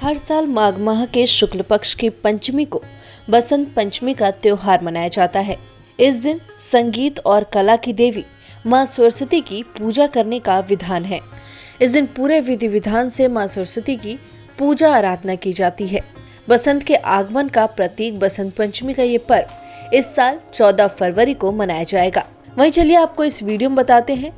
हर साल माघ माह के शुक्ल पक्ष की पंचमी को बसंत पंचमी का त्योहार मनाया जाता है। इस दिन संगीत और कला की देवी मां सरस्वती की पूजा करने का विधान है। इस दिन पूरे विधि विधान से मां सरस्वती की पूजा आराधना की जाती है। बसंत के आगमन का प्रतीक बसंत पंचमी का ये पर्व इस साल 14 फरवरी को मनाया जाएगा। वहीं चलिए आपको इस वीडियो में बताते हैं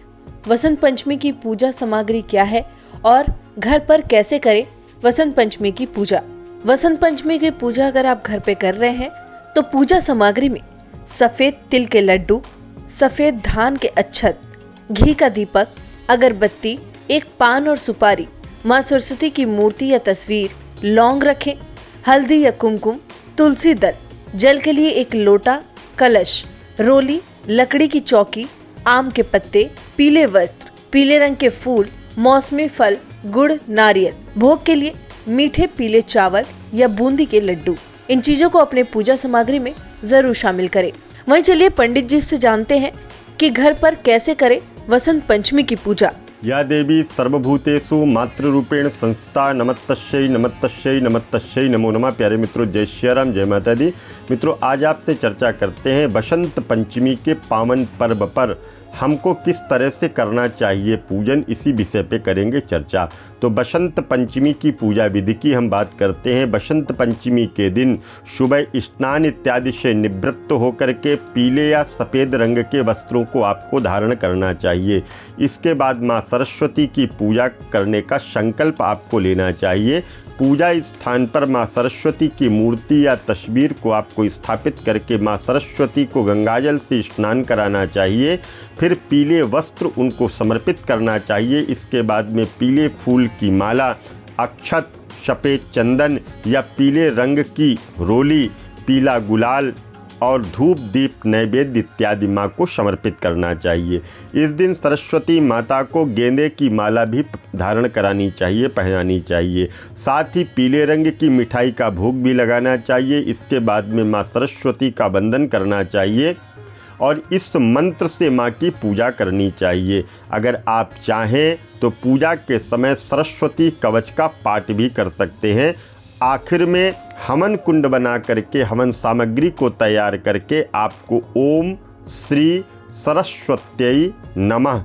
वसंत पंचमी की पूजा सामग्री क्या है और घर पर कैसे करें वसंत पंचमी की पूजा। वसंत पंचमी की पूजा अगर आप घर पे कर रहे हैं तो पूजा सामग्री में सफेद तिल के लड्डू, सफेद धान के अक्षत, घी का दीपक, अगरबत्ती, एक पान और सुपारी, मां सरस्वती की मूर्ति या तस्वीर, लौंग रखें, हल्दी या कुमकुम, तुलसी दल, जल के लिए एक लोटा, कलश, रोली, लकड़ी की चौकी, आम के पत्ते, पीले वस्त्र, पीले रंग के फूल, मौसमी फल, गुड़, नारियल, भोग के लिए मीठे पीले चावल या बूंदी के लड्डू। इन चीजों को अपने पूजा सामग्री में जरूर शामिल करें। वहीं चलिए पंडित जी से जानते हैं कि घर पर कैसे करें वसंत पंचमी की पूजा। या देवी सर्वभूतेषु मातृरूपेण संस्था नमस्तस्यै नमस्तस्यै नमस्तस्यै नमो नमः। प्यारे मित्रों, जय श्री राम, जय माता दी। मित्रों, आज आपसे चर्चा करते हैं बसंत पंचमी के पावन पर्व पर हमको किस तरह से करना चाहिए पूजन, इसी विषय पे करेंगे चर्चा। तो बसंत पंचमी की पूजा विधि की हम बात करते हैं। बसंत पंचमी के दिन सुबह स्नान इत्यादि से निवृत्त होकर के पीले या सफ़ेद रंग के वस्त्रों को आपको धारण करना चाहिए। इसके बाद माँ सरस्वती की पूजा करने का संकल्प आपको लेना चाहिए। पूजा स्थान पर माँ सरस्वती की मूर्ति या तस्वीर को आपको स्थापित करके माँ सरस्वती को गंगाजल से स्नान कराना चाहिए। फिर पीले वस्त्र उनको समर्पित करना चाहिए। इसके बाद में पीले फूल की माला, अक्षत, सफ़ेद चंदन या पीले रंग की रोली, पीला गुलाल और धूप दीप नैवेद्य इत्यादि माँ को समर्पित करना चाहिए। इस दिन सरस्वती माता को गेंदे की माला भी धारण करानी चाहिए, पहनानी चाहिए। साथ ही पीले रंग की मिठाई का भोग भी लगाना चाहिए। इसके बाद में माँ सरस्वती का वंदन करना चाहिए और इस मंत्र से माँ की पूजा करनी चाहिए। अगर आप चाहें तो पूजा के समय सरस्वती कवच का पाठ भी कर सकते हैं। आखिर में हवन कुंड बना करके हवन सामग्री को तैयार करके आपको ओम श्री सरस्वत्यै नमः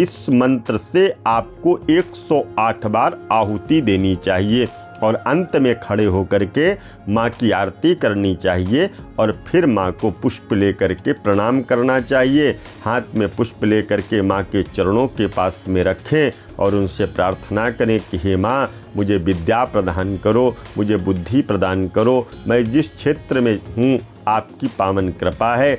इस मंत्र से आपको 108 बार आहुति देनी चाहिए और अंत में खड़े होकर के माँ की आरती करनी चाहिए और फिर माँ को पुष्प लेकर के प्रणाम करना चाहिए। हाथ में पुष्प लेकर के माँ के चरणों के पास में रखें और उनसे प्रार्थना करें कि हे माँ, मुझे विद्या प्रदान करो, मुझे बुद्धि प्रदान करो। मैं जिस क्षेत्र में हूँ आपकी पावन कृपा है,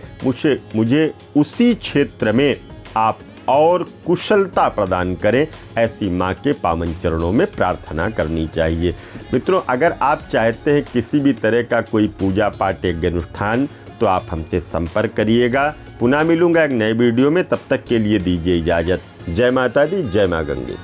मुझे उसी क्षेत्र में आप और कुशलता प्रदान करें। ऐसी माँ के पावन चरणों में प्रार्थना करनी चाहिए। मित्रों, अगर आप चाहते हैं किसी भी तरह का कोई पूजा पाठ या अनुष्ठान तो आप हमसे संपर्क करिएगा। पुनः मिलूंगा एक नए वीडियो में, तब तक के लिए दीजिए इजाज़त। जय माता दी, जय माँ गंगे।